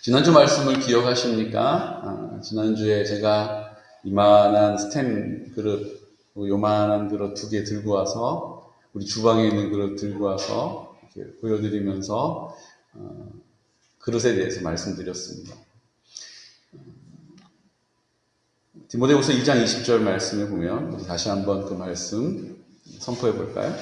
지난주 말씀을 기억하십니까? 지난주에 제가 이만한 스텐 그릇, 요만한 그릇 2개 들고 와서 우리 주방에 있는 그릇 들고 와서 이렇게 보여드리면서 그릇에 대해서 말씀드렸습니다. 디모데후서 2장 20절 말씀을 보면 우리 다시 한번 그 말씀 선포해 볼까요?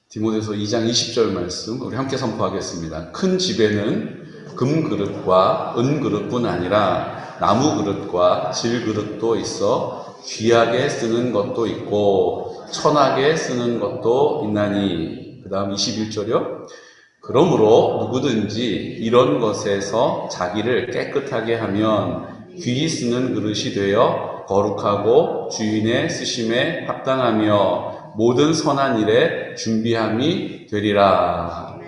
디모데후서 2장 20절 말씀 우리 함께 선포하겠습니다. 큰 집에는 금그릇과 은그릇뿐 아니라 나무그릇과 질그릇도 있어 귀하게 쓰는 것도 있고 천하게 쓰는 것도 있나니. 그 다음 21절이요. 그러므로 누구든지 이런 것에서 자기를 깨끗하게 하면 귀히 쓰는 그릇이 되어 거룩하고 주인의 쓰심에 합당하며 모든 선한 일에 준비함이 되리라.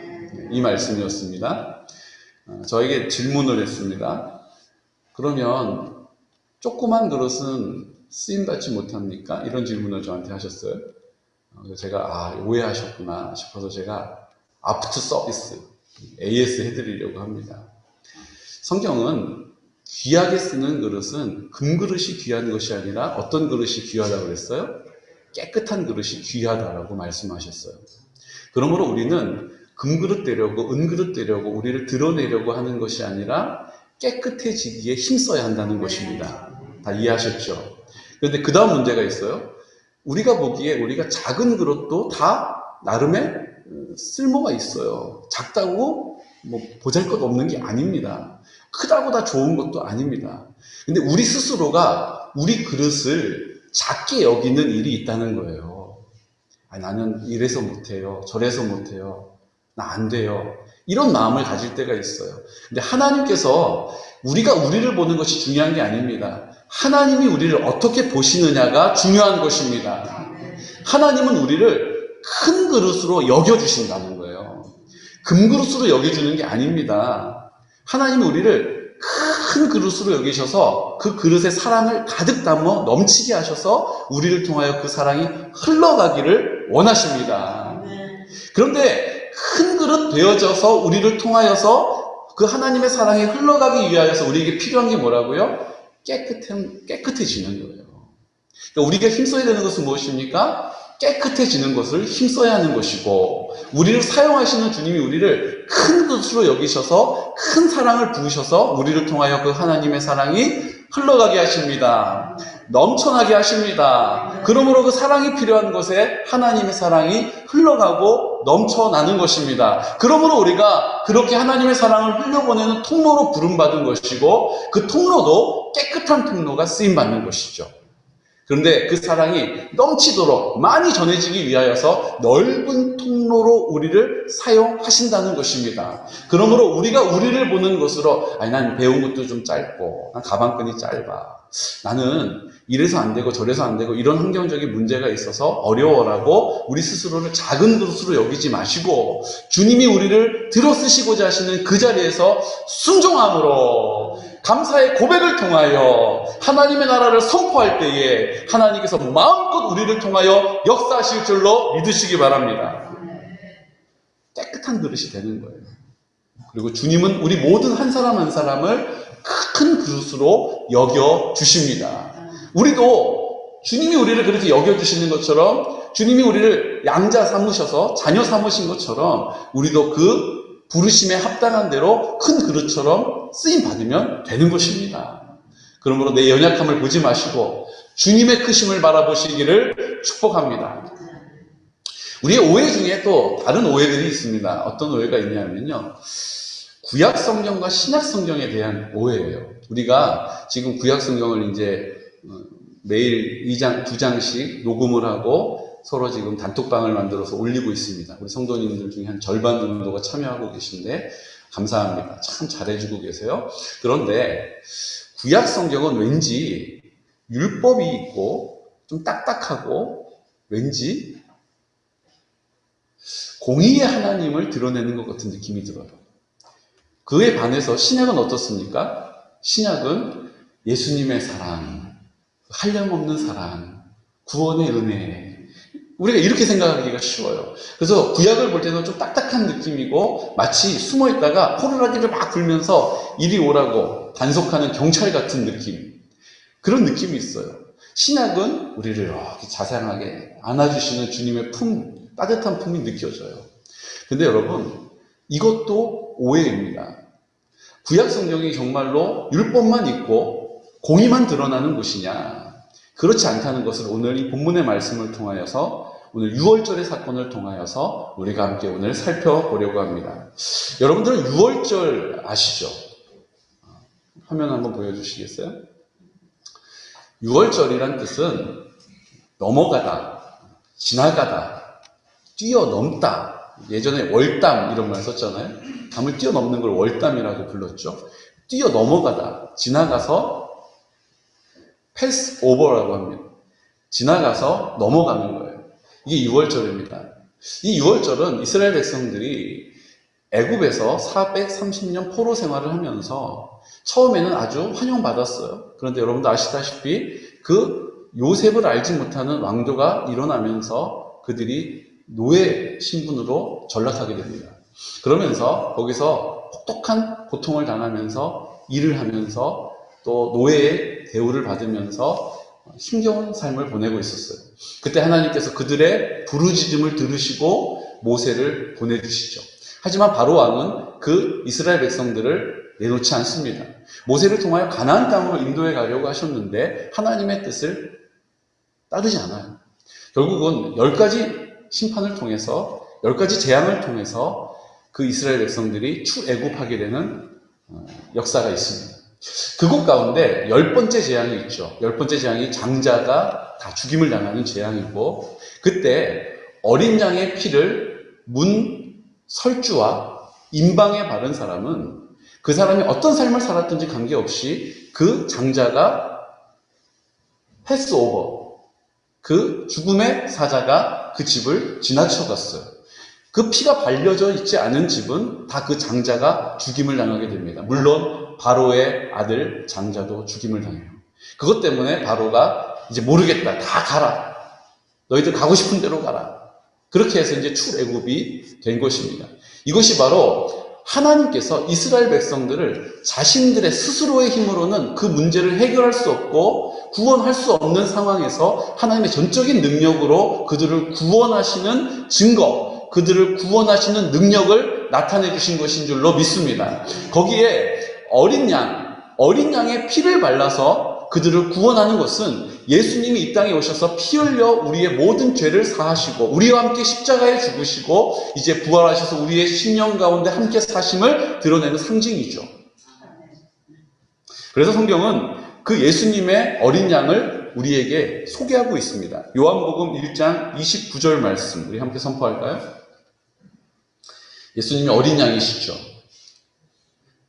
이 말씀이었습니다. 저에게 질문을 했습니다. 그러면 조그만 그릇은 쓰임받지 못합니까? 이런 질문을 저한테 하셨어요. 그래서 제가 오해하셨구나 싶어서 제가 아프터 서비스 AS 해드리려고 합니다. 성경은 귀하게 쓰는 그릇은 금그릇이 귀한 것이 아니라 어떤 그릇이 귀하다고 그랬어요? 깨끗한 그릇이 귀하다라고 말씀하셨어요. 그러므로 우리는 금그릇 되려고 은그릇 되려고 우리를 드러내려고 하는 것이 아니라 깨끗해지기에 힘써야 한다는 것입니다. 다 이해하셨죠? 그런데 그 다음 문제가 있어요. 우리가 보기에 우리가 작은 그릇도 다 나름의 쓸모가 있어요. 작다고 뭐 보잘것없는 게 아닙니다. 크다고 다 좋은 것도 아닙니다. 근데 우리 스스로가 우리 그릇을 작게 여기는 일이 있다는 거예요. 나는 이래서 못해요. 저래서 못해요. 나 안 돼요. 이런 마음을 가질 때가 있어요. 근데 하나님께서 우리가 우리를 보는 것이 중요한 게 아닙니다. 하나님이 우리를 어떻게 보시느냐가 중요한 것입니다. 하나님은 우리를 큰 그릇으로 여겨주신다는 거예요. 금그릇으로 여겨주는 게 아닙니다. 하나님은 우리를 큰 그릇으로 여기셔서 그 그릇에 사랑을 가득 담아 넘치게 하셔서 우리를 통하여 그 사랑이 흘러가기를 원하십니다. 그런데 큰 그릇 되어져서 우리를 통하여서 그 하나님의 사랑이 흘러가기 위하여서 우리에게 필요한 게 뭐라고요? 깨끗해지는 거예요. 그러니까 우리가 힘써야 되는 것은 무엇입니까? 깨끗해지는 것을 힘써야 하는 것이고, 우리를 사용하시는 주님이 우리를 큰 것으로 여기셔서 큰 사랑을 부으셔서 우리를 통하여 그 하나님의 사랑이 흘러가게 하십니다. 넘쳐나게 하십니다. 그러므로 그 사랑이 필요한 곳에 하나님의 사랑이 흘러가고 넘쳐나는 것입니다. 그러므로 우리가 그렇게 하나님의 사랑을 흘려보내는 통로로 부름받은 것이고, 그 통로도 깨끗한 통로가 쓰임받는 것이죠. 그런데 그 사랑이 넘치도록 많이 전해지기 위하여서 넓은 통로로 우리를 사용하신다는 것입니다. 그러므로 우리가 우리를 보는 것으로 난 배운 것도 좀 짧고 난 가방끈이 짧아, 나는 이래서 안 되고 저래서 안 되고 이런 환경적인 문제가 있어서 어려워라고 우리 스스로를 작은 그릇으로 여기지 마시고, 주님이 우리를 들어쓰시고자 하시는 그 자리에서 순종함으로 감사의 고백을 통하여 하나님의 나라를 선포할 때에 하나님께서 마음껏 우리를 통하여 역사하실 줄로 믿으시기 바랍니다. 깨끗한 그릇이 되는 거예요. 그리고 주님은 우리 모든 한 사람 한 사람을 큰 그릇으로 여겨주십니다. 우리도 주님이 우리를 그렇게 여겨주시는 것처럼, 주님이 우리를 양자 삼으셔서 자녀 삼으신 것처럼 우리도 그 부르심에 합당한 대로 큰 그릇처럼 쓰임 받으면 되는 것입니다. 그러므로 내 연약함을 보지 마시고 주님의 크심을 바라보시기를 축복합니다. 우리의 오해 중에 또 다른 오해들이 있습니다. 어떤 오해가 있냐면요, 구약 성경과 신약 성경에 대한 오해예요. 우리가 지금 구약 성경을 이제 매일 2장씩 녹음을 하고 서로 지금 단톡방을 만들어서 올리고 있습니다. 우리 성도님들 중에 한 절반 정도가 참여하고 계신데 감사합니다. 참 잘해주고 계세요. 그런데 구약 성경은 왠지 율법이 있고 좀 딱딱하고 왠지 공의의 하나님을 드러내는 것 같은 느낌이 들어요. 그에 반해서 신약은 어떻습니까? 신약은 예수님의 사랑, 한량없는 사랑, 구원의 은혜. 우리가 이렇게 생각하기가 쉬워요. 그래서 구약을 볼 때는 좀 딱딱한 느낌이고 마치 숨어있다가 호루라기를 막 불면서 이리 오라고 단속하는 경찰 같은 느낌. 그런 느낌이 있어요. 신약은 우리를 이렇게 자상하게 안아주시는 주님의 품, 따뜻한 품이 느껴져요. 근데 여러분, 이것도 오해입니다. 구약 성경이 정말로 율법만 있고 공의만 드러나는 곳이냐? 그렇지 않다는 것을 오늘 이 본문의 말씀을 통하여서 오늘 6월절의 사건을 통하여서 우리가 함께 오늘 살펴보려고 합니다. 여러분들은 6월절 아시죠? 화면 한번 보여주시겠어요? 6월절이란 뜻은 넘어가다, 지나가다, 뛰어넘다. 예전에 월담 이런 말 썼잖아요. 담을 뛰어넘는 걸 월담이라고 불렀죠. 뛰어넘어가다, 지나가서 패스 오버라고 합니다. 지나가서 넘어가는 거예요. 이게 6월절입니다. 이 6월절은 이스라엘 백성들이 애굽에서 430년 포로 생활을 하면서 처음에는 아주 환영받았어요. 그런데 여러분도 아시다시피 그 요셉을 알지 못하는 왕조가 일어나면서 그들이 노예 신분으로 전락하게 됩니다. 그러면서 거기서 혹독한 고통을 당하면서 일을 하면서 또 노예의 대우를 받으면서 힘겨운 삶을 보내고 있었어요. 그때 하나님께서 그들의 부르짖음을 들으시고 모세를 보내주시죠. 하지만 바로 왕은 그 이스라엘 백성들을 내놓지 않습니다. 모세를 통하여 가나안 땅으로 인도해 가려고 하셨는데 하나님의 뜻을 따르지 않아요. 결국은 10가지 심판을 통해서 10가지 재앙을 통해서 그 이스라엘 백성들이 출애굽하게 되는 역사가 있습니다. 그곳 가운데 10번째 재앙이 있죠. 10번째 재앙이 장자가 다 죽임을 당하는 재앙이고, 그때 어린 양의 피를 문 설주와 임방에 바른 사람은 그 사람이 어떤 삶을 살았든지 관계없이 그 장자가 패스오버, 그 죽음의 사자가 그 집을 지나쳐갔어요. 그 피가 발려져 있지 않은 집은 다 그 장자가 죽임을 당하게 됩니다. 물론 바로의 아들 장자도 죽임을 당해요. 그것 때문에 바로가 이제 모르겠다, 다 가라, 너희들 가고 싶은 대로 가라. 그렇게 해서 이제 출애굽이 된 것입니다. 이것이 바로 하나님께서 이스라엘 백성들을 자신들의 스스로의 힘으로는 그 문제를 해결할 수 없고 구원할 수 없는 상황에서 하나님의 전적인 능력으로 그들을 구원하시는 증거, 그들을 구원하시는 능력을 나타내 주신 것인 줄로 믿습니다. 거기에 어린 양의 피를 발라서 그들을 구원하는 것은 예수님이 이 땅에 오셔서 피 흘려 우리의 모든 죄를 사하시고 우리와 함께 십자가에 죽으시고 이제 부활하셔서 우리의 심령 가운데 함께 사심을 드러내는 상징이죠. 그래서 성경은 그 예수님의 어린 양을 우리에게 소개하고 있습니다. 요한복음 1장 29절 말씀 우리 함께 선포할까요? 예수님이 어린 양이시죠.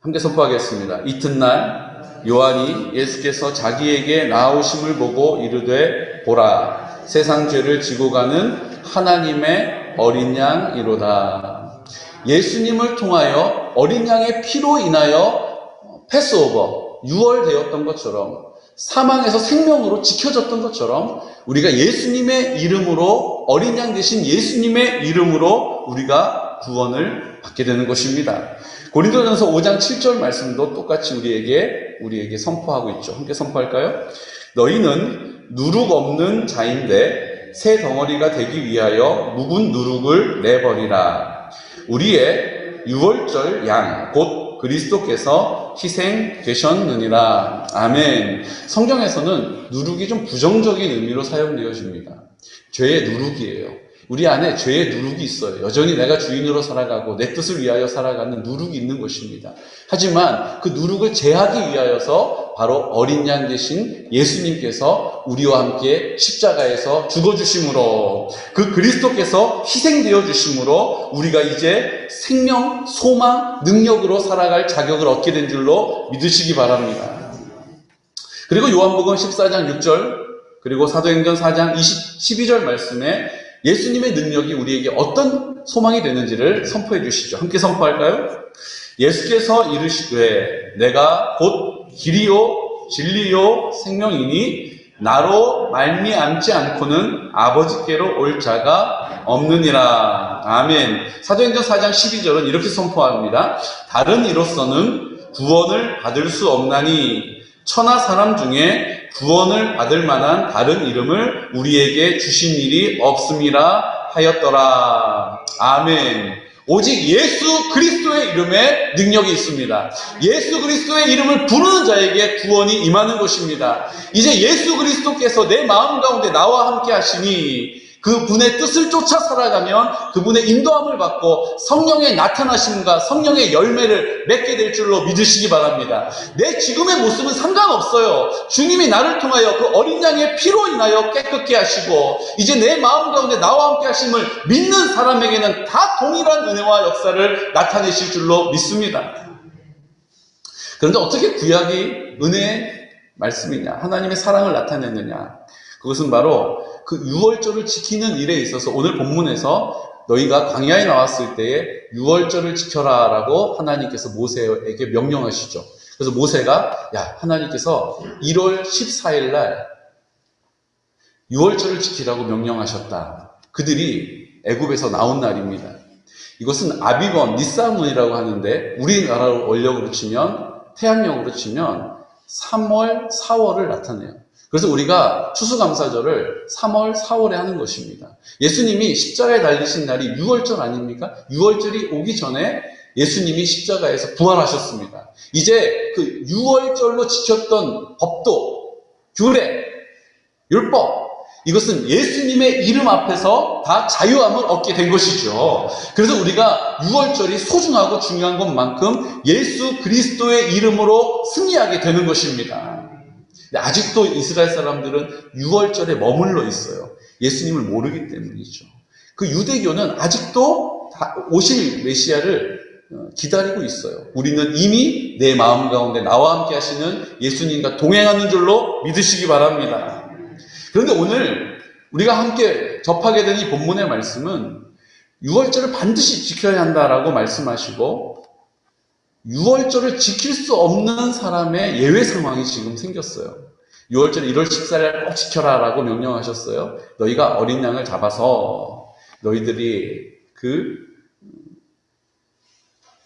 함께 선포하겠습니다. 이튿날 요한이 예수께서 자기에게 나아오심을 보고 이르되 보라, 세상 죄를 지고 가는 하나님의 어린 양이로다. 예수님을 통하여 어린 양의 피로 인하여 패스오버, 유월되었던 것처럼 사망에서 생명으로 지켜졌던 것처럼 우리가 예수님의 이름으로, 어린 양 대신 예수님의 이름으로 우리가 구원을 받게 되는 것입니다. 고린도전서 5장 7절 말씀도 똑같이 우리에게 선포하고 있죠. 함께 선포할까요? 너희는 누룩 없는 자인데 새 덩어리가 되기 위하여 묵은 누룩을 내버리라. 우리의 유월절 양 곧 그리스도께서 희생되셨느니라. 아멘. 성경에서는 누룩이 좀 부정적인 의미로 사용되어집니다. 죄의 누룩이에요. 우리 안에 죄의 누룩이 있어요. 여전히 내가 주인으로 살아가고 내 뜻을 위하여 살아가는 누룩이 있는 것입니다. 하지만 그 누룩을 제하기 위하여서 바로 어린 양 되신 예수님께서 우리와 함께 십자가에서 죽어주심으로, 그 그리스도께서 희생되어 주심으로 우리가 이제 생명, 소망, 능력으로 살아갈 자격을 얻게 된 줄로 믿으시기 바랍니다. 그리고 요한복음 14장 6절 그리고 사도행전 4장 12절 말씀에 예수님의 능력이 우리에게 어떤 소망이 되는지를 선포해 주시죠. 함께 선포할까요? 예수께서 이르시되 내가 곧 길이요 진리요 생명이니 나로 말미암지 않고는 아버지께로 올 자가 없느니라. 아멘. 사도행전 4장 12절은 이렇게 선포합니다. 다른 이로서는 구원을 받을 수 없나니 천하 사람 중에 구원을 받을 만한 다른 이름을 우리에게 주신 일이 없음이라 하였더라. 아멘. 오직 예수 그리스도의 이름에 능력이 있습니다. 예수 그리스도의 이름을 부르는 자에게 구원이 임하는 것입니다. 이제 예수 그리스도께서 내 마음 가운데 나와 함께 하시니 그분의 뜻을 쫓아 살아가면 그분의 인도함을 받고 성령의 나타나심과 성령의 열매를 맺게 될 줄로 믿으시기 바랍니다. 내 지금의 모습은 상관없어요. 주님이 나를 통하여 그 어린 양의 피로 인하여 깨끗게 하시고 이제 내 마음 가운데 나와 함께 하심을 믿는 사람에게는 다 동일한 은혜와 역사를 나타내실 줄로 믿습니다. 그런데 어떻게 구약이 은혜의 말씀이냐, 하나님의 사랑을 나타내느냐, 그것은 바로 그 유월절을 지키는 일에 있어서 오늘 본문에서 너희가 광야에 나왔을 때에 유월절을 지켜라 라고 하나님께서 모세에게 명령하시죠. 그래서 모세가 하나님께서 1월 14일 날 유월절을 지키라고 명령하셨다. 그들이 애굽에서 나온 날입니다. 이것은 아비번, 니사문이라고 하는데 우리나라로 원력으로 치면 태양력으로 치면 3월, 4월을 나타내요. 그래서 우리가 추수감사절을 3월, 4월에 하는 것입니다. 예수님이 십자가에 달리신 날이 6월절 아닙니까? 6월절이 오기 전에 예수님이 십자가에서 부활하셨습니다. 이제 그 6월절로 지켰던 법도, 규례, 율법, 이것은 예수님의 이름 앞에서 다 자유함을 얻게 된 것이죠. 그래서 우리가 6월절이 소중하고 중요한 것만큼 예수 그리스도의 이름으로 승리하게 되는 것입니다. 아직도 이스라엘 사람들은 6월절에 머물러 있어요. 예수님을 모르기 때문이죠. 그 유대교는 아직도 오실 메시아를 기다리고 있어요. 우리는 이미 내 마음 가운데 나와 함께 하시는 예수님과 동행하는 줄로 믿으시기 바랍니다. 그런데 오늘 우리가 함께 접하게 된 이 본문의 말씀은 6월절을 반드시 지켜야 한다라고 말씀하시고 6월절을 지킬 수 없는 사람의 예외 상황이 지금 생겼어요. 6월절 1월 14일 꼭 지켜라 라고 명령하셨어요. 너희가 어린 양을 잡아서 너희들이 그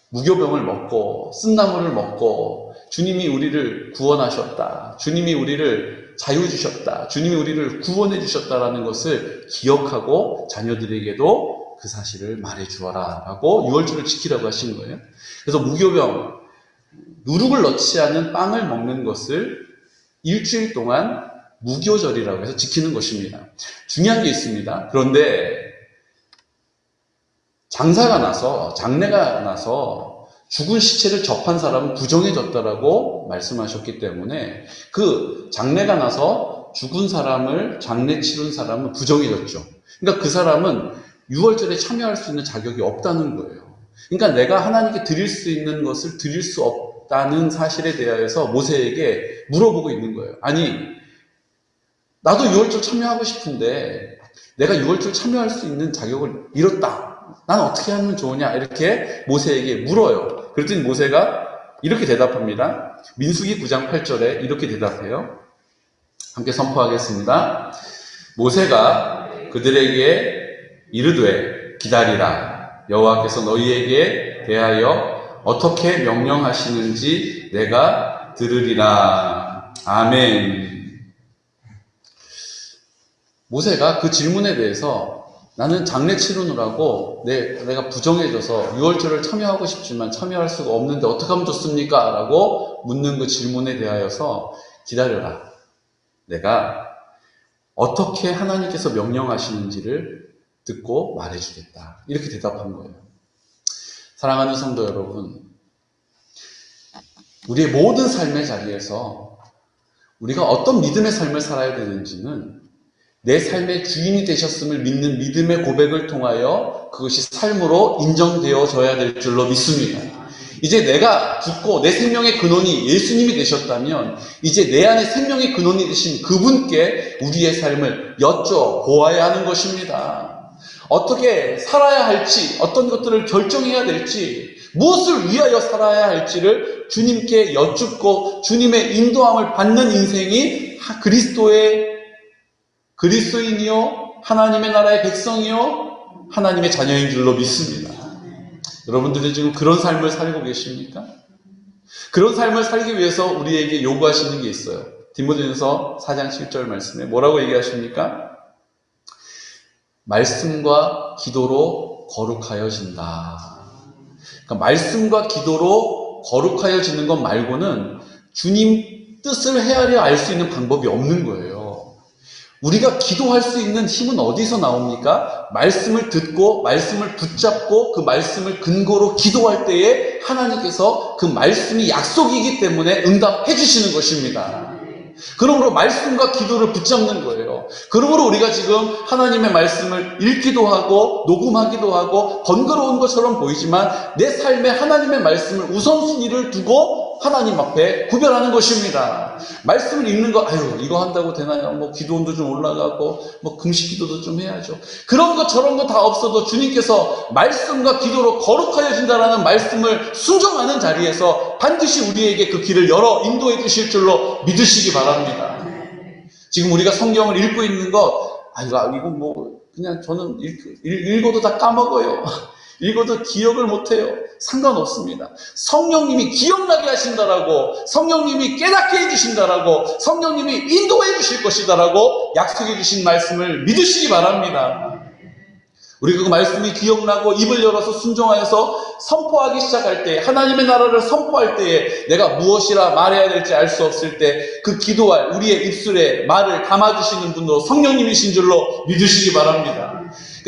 무교병을 먹고 쓴나물을 먹고 주님이 우리를 구원하셨다. 주님이 우리를 자유 주셨다. 주님이 우리를 구원해 주셨다라는 것을 기억하고 자녀들에게도 그 사실을 말해 주어라 라고 6월절을 지키라고 하신 거예요. 그래서 무교병, 누룩을 넣지 않은 빵을 먹는 것을 일주일 동안 무교절이라고 해서 지키는 것입니다. 중요한 게 있습니다. 그런데 장사가 나서, 장례가 나서 죽은 시체를 접한 사람은 부정해졌다라고 말씀하셨기 때문에 그 장례가 나서 죽은 사람을 장례 치른 사람은 부정해졌죠. 그러니까 그 사람은 6월절에 참여할 수 있는 자격이 없다는 거예요. 그러니까 내가 하나님께 드릴 수 있는 것을 드릴 수 없다는 사실에 대하여서 모세에게 물어보고 있는 거예요. 아니, 나도 6월절 참여하고 싶은데 내가 6월절 참여할 수 있는 자격을 잃었다. 난 어떻게 하면 좋으냐? 이렇게 모세에게 물어요. 그랬더니 모세가 이렇게 대답합니다. 민수기 9장 8절에 이렇게 대답해요. 함께 선포하겠습니다. 모세가 그들에게 이르되 기다리라. 여호와께서 너희에게 대하여 어떻게 명령하시는지 내가 들으리라. 아멘. 모세가 그 질문에 대해서 나는 장례 치르느라고 내가 부정해져서 6월절을 참여하고 싶지만 참여할 수가 없는데 어떻게 하면 좋습니까? 라고 묻는 그 질문에 대하여서 기다려라. 내가 어떻게 하나님께서 명령하시는지를 듣고 말해주겠다. 이렇게 대답한 거예요. 사랑하는 성도 여러분, 우리의 모든 삶의 자리에서 우리가 어떤 믿음의 삶을 살아야 되는지는 내 삶의 주인이 되셨음을 믿는 믿음의 고백을 통하여 그것이 삶으로 인정되어져야 될 줄로 믿습니다. 이제 내가 죽고 내 생명의 근원이 예수님이 되셨다면 이제 내 안에 생명의 근원이 되신 그분께 우리의 삶을 여쭤보아야 하는 것입니다. 어떻게 살아야 할지, 어떤 것들을 결정해야 될지, 무엇을 위하여 살아야 할지를 주님께 여쭙고 주님의 인도함을 받는 인생이 그리스도인이요, 하나님의 나라의 백성이요, 하나님의 자녀인 줄로 믿습니다. 여러분들이 지금 그런 삶을 살고 계십니까? 그런 삶을 살기 위해서 우리에게 요구하시는 게 있어요. 디모데전서 4장 7절 말씀에 뭐라고 얘기하십니까? 말씀과 기도로 거룩하여진다. 그러니까 말씀과 기도로 거룩하여지는 것 말고는 주님 뜻을 헤아려 알 수 있는 방법이 없는 거예요. 우리가 기도할 수 있는 힘은 어디서 나옵니까? 말씀을 듣고 말씀을 붙잡고 그 말씀을 근거로 기도할 때에 하나님께서 그 말씀이 약속이기 때문에 응답해 주시는 것입니다. 그러므로 말씀과 기도를 붙잡는 거예요. 그러므로 우리가 지금 하나님의 말씀을 읽기도 하고 녹음하기도 하고 번거로운 것처럼 보이지만 내 삶에 하나님의 말씀을 우선순위를 두고 하나님 앞에 구별하는 것입니다. 말씀을 읽는 거, 이거 한다고 되나요? 뭐 기도원도 좀 올라가고 뭐 금식 기도도 좀 해야죠. 그런 거 저런 거 다 없어도 주님께서 말씀과 기도로 거룩하여진다라는 말씀을 순종하는 자리에서 반드시 우리에게 그 길을 열어 인도해 주실 줄로 믿으시기 바랍니다. 지금 우리가 성경을 읽고 있는 것, 이거 뭐 그냥 저는 읽어도 다 까먹어요. 읽어도 기억을 못해요. 상관없습니다. 성령님이 기억나게 하신다라고, 성령님이 깨닫게 해주신다라고, 성령님이 인도해 주실 것이다라고 약속해 주신 말씀을 믿으시기 바랍니다. 우리가 그 말씀이 기억나고 입을 열어서 순종하여서 선포하기 시작할 때, 하나님의 나라를 선포할 때에 내가 무엇이라 말해야 될지 알 수 없을 때 그 기도할 우리의 입술에 말을 담아주시는 분도 성령님이신 줄로 믿으시기 바랍니다.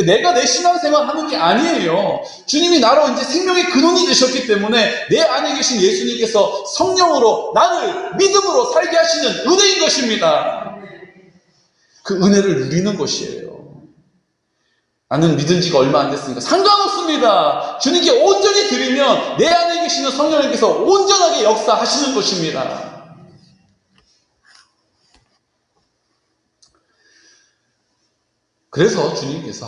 내가 내 신앙생활 하는 게 아니에요. 주님이 나로 이제 생명의 근원이 되셨기 때문에 내 안에 계신 예수님께서 성령으로 나를 믿음으로 살게 하시는 은혜인 것입니다. 그 은혜를 누리는 것이에요. 나는 믿은 지가 얼마 안 됐으니까 상관없습니다. 주님께 온전히 드리면 내 안에 계시는 성령님께서 온전하게 역사하시는 것입니다. 그래서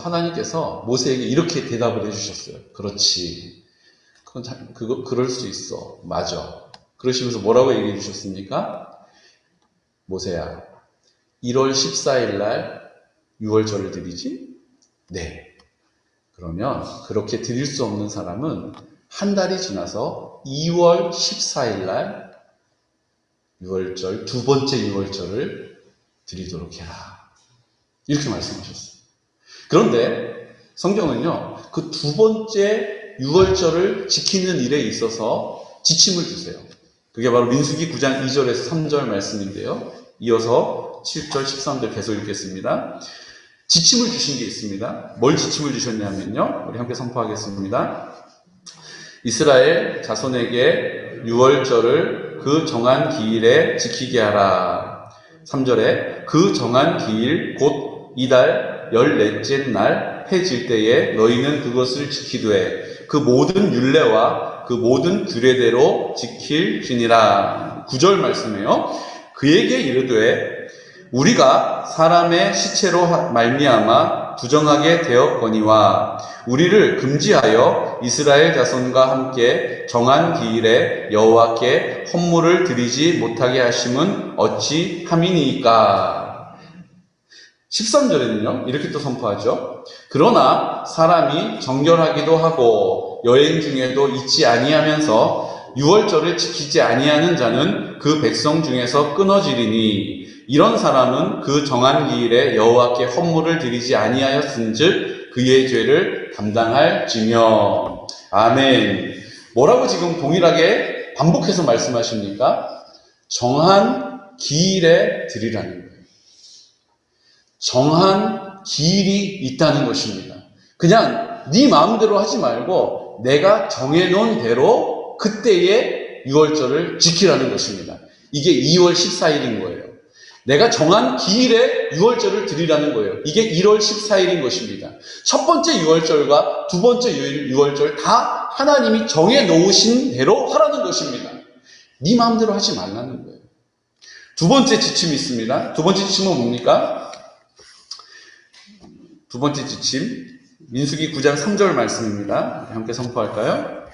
하나님께서 모세에게 이렇게 대답을 해주셨어요. 그렇지. 그럴 수 있어. 맞아. 그러시면서 뭐라고 얘기해 주셨습니까? 모세야, 1월 14일 날 6월절을 드리지? 네. 그러면 그렇게 드릴 수 없는 사람은 한 달이 지나서 2월 14일 날 6월절, 두 번째 6월절을 드리도록 해라. 이렇게 말씀하셨어요. 그런데 성경은요, 그 두 번째 6월절을 지키는 일에 있어서 지침을 주세요. 그게 바로 민수기 9장 2절에서 3절 말씀인데요. 이어서 7절, 13절 계속 읽겠습니다. 지침을 주신 게 있습니다. 뭘 지침을 주셨냐면요, 우리 함께 선포하겠습니다. 이스라엘 자손에게 6월절을 그 정한 기일에 지키게 하라. 3절에 그 정한 기일 곧 이달 14째 날 해 질 때에 너희는 그것을 지키되 그 모든 율례와 그 모든 규례대로 지킬지니라. 9절 말씀이에요. 그에게 이르되 우리가 사람의 시체로 말미암아 부정하게 되었거니와 우리를 금지하여 이스라엘 자손과 함께 정한 기일에 여호와께 헌물을 드리지 못하게 하심은 어찌 함이니까. 13절에는요 이렇게 또 선포하죠. 그러나 사람이 정결하기도 하고 여행 중에도 잊지 아니하면서 6월절을 지키지 아니하는 자는 그 백성 중에서 끊어지리니 이런 사람은 그 정한 기일에 여호와께 헌물을 드리지 아니하였은즉 그의 죄를 담당할지며. 아멘. 뭐라고 지금 동일하게 반복해서 말씀하십니까? 정한 기일에 드리라는 거예요. 정한 기일이 있다는 것입니다. 그냥 네 마음대로 하지 말고 내가 정해놓은 대로 그때의 6월절을 지키라는 것입니다. 이게 2월 14일인 거예요. 내가 정한 기일에 6월절을 드리라는 거예요. 이게 1월 14일인 것입니다. 첫 번째 6월절과 두 번째 6월절 다 하나님이 정해놓으신 대로 하라는 것입니다. 네 마음대로 하지 말라는 거예요. 두 번째 지침이 있습니다. 두 번째 지침은 뭡니까? 두 번째 지침, 민수기 9장 3절 말씀입니다. 함께 선포할까요?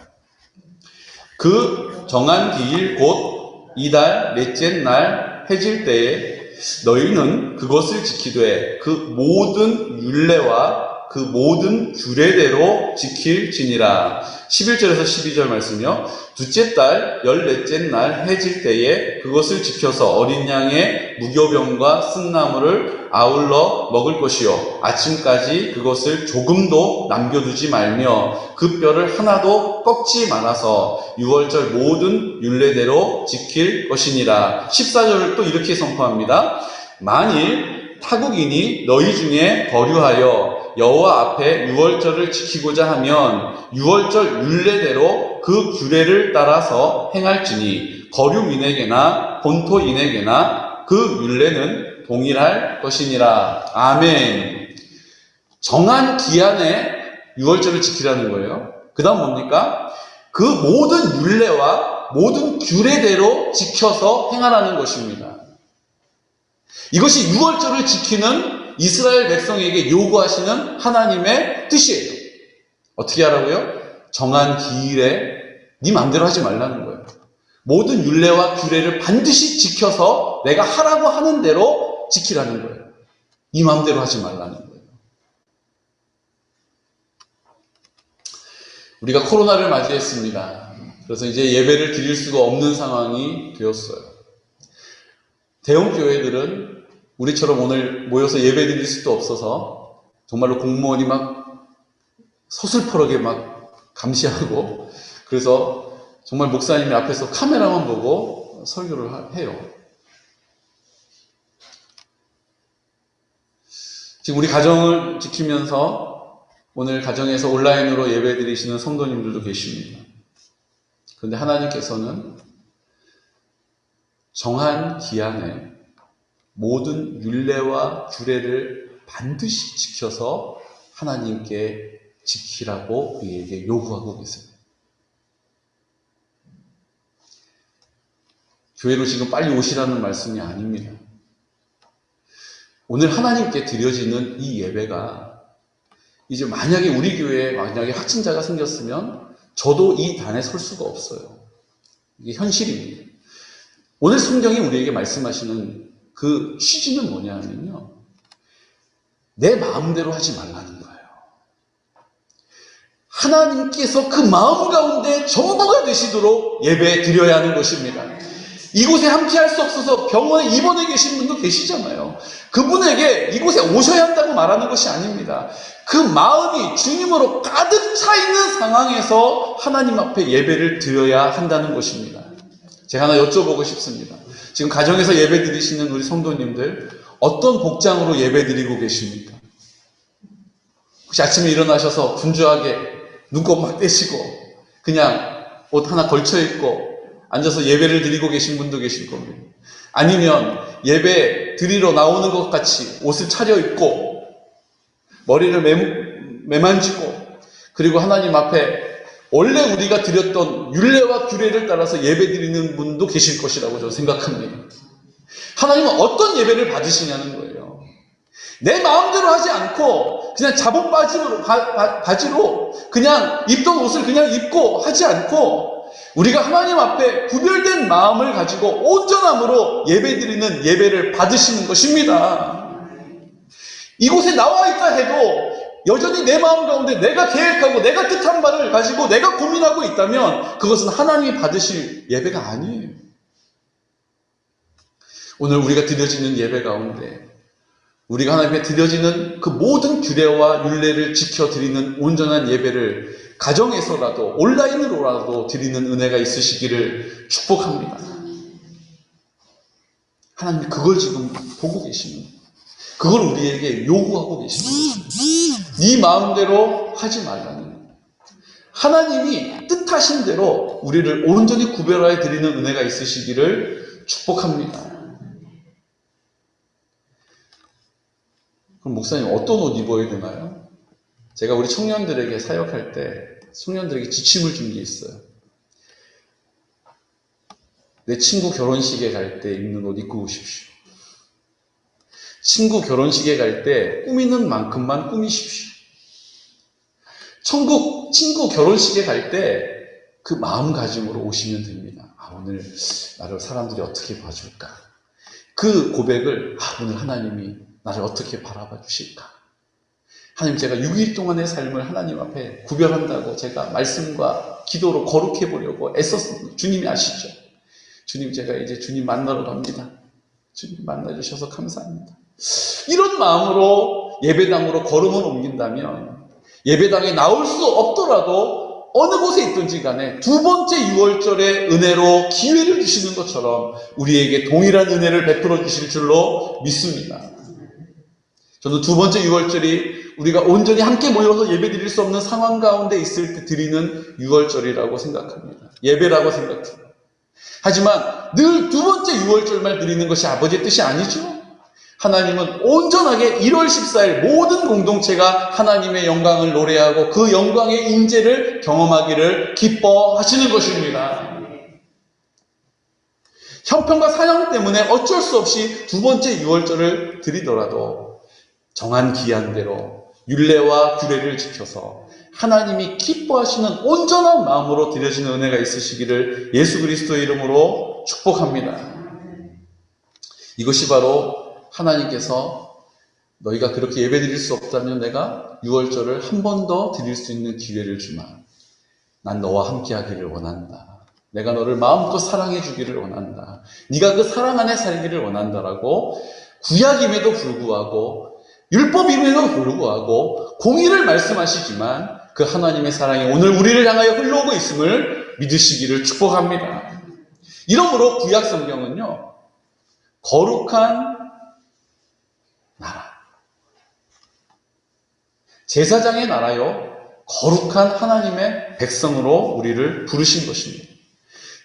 그 정한 기일 곧 이달 넷째 날 해질 때에 너희는 그것을 지키되 그 모든 율례와 그 모든 규례대로 지킬지니라. 11절에서 12절 말씀이요. 둘째 달 14째 날 해질 때에 그것을 지켜서 어린 양의 무교병과 쓴나물을 아울러 먹을 것이요 아침까지 그것을 조금도 남겨두지 말며 그 뼈를 하나도 꺾지 말아서 유월절 모든 율례대로 지킬 것이니라. 14절을 또 이렇게 선포합니다. 만일 타국인이 너희 중에 거류하여 여호와 앞에 유월절을 지키고자 하면 유월절 율례대로 그 규례를 따라서 행할지니 거류민에게나 본토인에게나 그 율례는 동일할 것이니라. 아멘. 정한 기한에 유월절을 지키라는 거예요. 그 다음 뭡니까? 그 모든 율례와 모든 규례대로 지켜서 행하라는 것입니다. 이것이 유월절을 지키는 이스라엘 백성에게 요구하시는 하나님의 뜻이에요. 어떻게 하라고요? 정한 기일에 네 맘대로 하지 말라는 거예요. 모든 율례와 규례를 반드시 지켜서 내가 하라고 하는 대로 지키라는 거예요. 네 맘대로 하지 말라는 거예요. 우리가 코로나를 맞이했습니다. 그래서 이제 예배를 드릴 수가 없는 상황이 되었어요. 대형 교회들은 우리처럼 오늘 모여서 예배 드릴 수도 없어서 정말로 공무원이 막 서슬퍼르게 막 감시하고, 그래서 정말 목사님이 앞에서 카메라만 보고 설교를 해요. 지금 우리 가정을 지키면서 오늘 가정에서 온라인으로 예배 드리시는 성도님들도 계십니다. 그런데 하나님께서는 정한 기한에 모든 율례와 규례를 반드시 지켜서 하나님께 지키라고 우리에게 요구하고 계십니다. 교회로 지금 빨리 오시라는 말씀이 아닙니다. 오늘 하나님께 드려지는 이 예배가 이제 만약에 우리 교회에 만약에 확진자가 생겼으면 저도 이 단에 설 수가 없어요. 이게 현실입니다. 오늘 성경이 우리에게 말씀하시는 그 취지는 뭐냐 하면요, 내 마음대로 하지 말라는 거예요. 하나님께서 그 마음 가운데 전부가 되시도록 예배 드려야 하는 것입니다. 이곳에 함께할 수 없어서 병원에 입원해 계신 분도 계시잖아요. 그분에게 이곳에 오셔야 한다고 말하는 것이 아닙니다. 그 마음이 주님으로 가득 차 있는 상황에서 하나님 앞에 예배를 드려야 한다는 것입니다. 제가 하나 여쭤보고 싶습니다. 지금 가정에서 예배 드리시는 우리 성도님들, 어떤 복장으로 예배 드리고 계십니까? 혹시 아침에 일어나셔서 분주하게 눈곱 막 떼시고 그냥 옷 하나 걸쳐 입고 앉아서 예배를 드리고 계신 분도 계실 겁니다. 아니면 예배 드리러 나오는 것 같이 옷을 차려입고 머리를 매만지고, 그리고 하나님 앞에 원래 우리가 드렸던 율례와 규례를 따라서 예배 드리는 분도 계실 것이라고 저는 생각합니다. 하나님은 어떤 예배를 받으시냐는 거예요. 내 마음대로 하지 않고 그냥 잡은 바지로 그냥 입던 옷을 그냥 입고 하지 않고, 우리가 하나님 앞에 구별된 마음을 가지고 온전함으로 예배드리는 예배를 받으시는 것입니다. 이곳에 나와 있다 해도 여전히 내 마음 가운데 내가 계획하고 내가 뜻한 바를 가지고 내가 고민하고 있다면 그것은 하나님이 받으실 예배가 아니에요. 오늘 우리가 드려지는 예배 가운데 우리가 하나님께 드려지는 그 모든 규례와 율례를 지켜드리는 온전한 예배를 가정에서라도 온라인으로라도 드리는 은혜가 있으시기를 축복합니다. 하나님 그걸 지금 보고 계십니다. 그걸 우리에게 요구하고 계십니다. 네 마음대로 하지 말라는 거예요. 하나님이 뜻하신 대로 우리를 온전히 구별하여 드리는 은혜가 있으시기를 축복합니다. 그럼 목사님 어떤 옷 입어야 되나요? 제가 우리 청년들에게 사역할 때 청년들에게 지침을 준 게 있어요. 내 친구 결혼식에 갈 때 입는 옷 입고 오십시오. 친구 결혼식에 갈 때 꾸미는 만큼만 꾸미십시오. 천국 친구 결혼식에 갈 때 그 마음가짐으로 오시면 됩니다. 오늘 나를 사람들이 어떻게 봐줄까? 그 고백을 오늘 하나님이 나를 어떻게 바라봐 주실까? 하나님, 제가 6일 동안의 삶을 하나님 앞에 구별한다고 제가 말씀과 기도로 거룩해 보려고 애썼습니다. 주님이 아시죠? 주님, 제가 이제 주님 만나러 갑니다. 주님 만나주셔서 감사합니다. 이런 마음으로 예배당으로 걸음을 옮긴다면 예배당에 나올 수 없더라도 어느 곳에 있든지 간에 두 번째 6월절의 은혜로 기회를 주시는 것처럼 우리에게 동일한 은혜를 베풀어 주실 줄로 믿습니다. 저는 두 번째 6월절이 우리가 온전히 함께 모여서 예배 드릴 수 없는 상황 가운데 있을 때 드리는 6월절이라고 생각합니다. 예배라고 생각합니다. 하지만 늘 두 번째 6월절만 드리는 것이 아버지의 뜻이 아니죠. 하나님은 온전하게 1월 14일 모든 공동체가 하나님의 영광을 노래하고 그 영광의 임재를 경험하기를 기뻐하시는 것입니다. 형편과 사양 때문에 어쩔 수 없이 두 번째 6월절을 드리더라도 정한 기한대로 율례와 규례를 지켜서 하나님이 기뻐하시는 온전한 마음으로 드려지는 은혜가 있으시기를 예수 그리스도의 이름으로 축복합니다. 이것이 바로 하나님께서 너희가 그렇게 예배 드릴 수 없다면 내가 6월절을 한 번 더 드릴 수 있는 기회를 주마. 난 너와 함께 하기를 원한다. 내가 너를 마음껏 사랑해 주기를 원한다. 네가 그 사랑 안에 살기를 원한다라고 구약임에도 불구하고 율법임에도 불구하고 공의를 말씀하시지만 그 하나님의 사랑이 오늘 우리를 향하여 흘러오고 있음을 믿으시기를 축복합니다. 이러므로 구약 성경은요, 거룩한 나라, 제사장의 나라요, 거룩한 하나님의 백성으로 우리를 부르신 것입니다.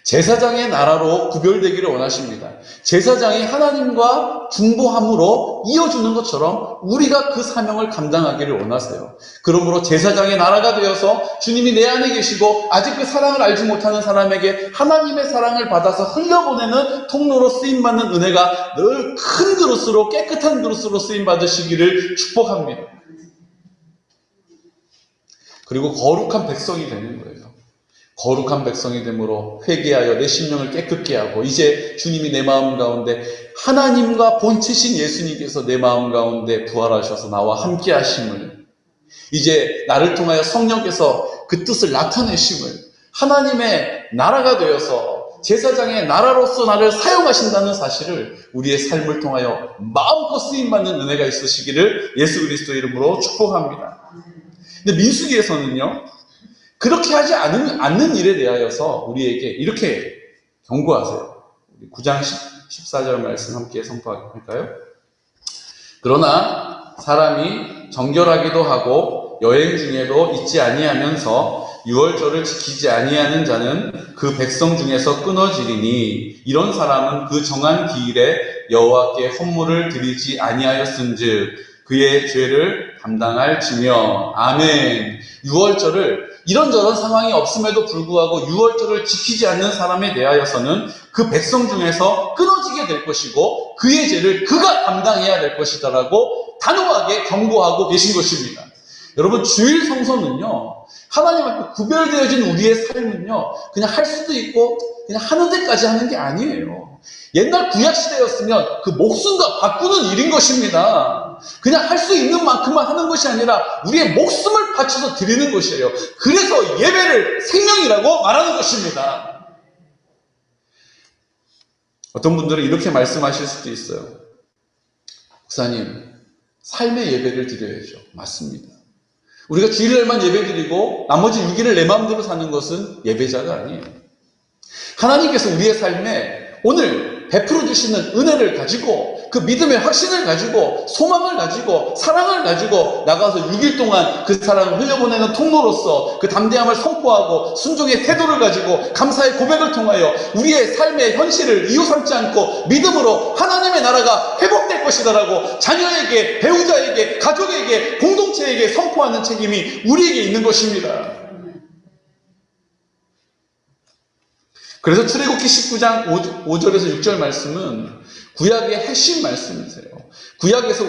제사장의 나라로 구별되기를 원하십니다. 제사장이 하나님과 중보함으로 이어주는 것처럼 우리가 그 사명을 감당하기를 원하세요. 그러므로 제사장의 나라가 되어서 주님이 내 안에 계시고 아직 그 사랑을 알지 못하는 사람에게 하나님의 사랑을 받아서 흘려보내는 통로로 쓰임받는 은혜가 늘 큰 그릇으로, 깨끗한 그릇으로 쓰임받으시기를 축복합니다. 그리고 거룩한 백성이 되는 거예요. 거룩한 백성이 되므로 회개하여 내 심령을 깨끗게 하고 이제 주님이 내 마음 가운데 하나님과 본체신 예수님께서 내 마음 가운데 부활하셔서 나와 함께 하심을, 이제 나를 통하여 성령께서 그 뜻을 나타내심을, 하나님의 나라가 되어서 제사장의 나라로서 나를 사용하신다는 사실을 우리의 삶을 통하여 마음껏 쓰임받는 은혜가 있으시기를 예수 그리스도 이름으로 축복합니다. 근데 민수기에서는요, 그렇게 하지 않는 일에 대하여서 우리에게 이렇게 경고하세요. 9장 14절 말씀 함께 선포할까요? 그러나 사람이 정결하기도 하고 여행 중에도 잊지 아니하면서 6월절을 지키지 아니하는 자는 그 백성 중에서 끊어지리니 이런 사람은 그 정한 기일에 여호와께 헌물을 드리지 아니하였은즉 그의 죄를 감당할지며. 아멘. 6월절을 이런저런 상황이 없음에도 불구하고 6월절을 지키지 않는 사람에 대하여서는 그 백성 중에서 끊어지게 될 것이고 그의 죄를 그가 감당해야 될 것이다라고 단호하게 경고하고 계신 것입니다. 여러분, 주일 성서는요, 하나님 앞에 구별되어진 우리의 삶은요, 그냥 할 수도 있고 그냥 하는 데까지 하는 게 아니에요. 옛날 구약시대였으면 그 목숨과 바꾸는 일인 것입니다. 그냥 할 수 있는 만큼만 하는 것이 아니라 우리의 목숨을 바쳐서 드리는 것이에요. 그래서 예배를 생명이라고 말하는 것입니다. 어떤 분들은 이렇게 말씀하실 수도 있어요. 목사님, 삶의 예배를 드려야죠. 맞습니다. 우리가 주일날만 예배 드리고 나머지 6일을 내 마음대로 사는 것은 예배자가 아니에요. 하나님께서 우리의 삶에 오늘 베풀어 주시는 은혜를 가지고 그 믿음의 확신을 가지고 소망을 가지고 사랑을 가지고 나가서 6일 동안 그 사랑을 흘려보내는 통로로서 그 담대함을 선포하고 순종의 태도를 가지고 감사의 고백을 통하여 우리의 삶의 현실을 이유 삼지 않고 믿음으로 하나님의 나라가 회복될 것이다라고 자녀에게, 배우자에게, 가족에게, 공동체에게 선포하는 책임이 우리에게 있는 것입니다. 그래서 출애굽기 19장 5절에서 6절 말씀은 구약의 핵심 말씀이세요. 구약에서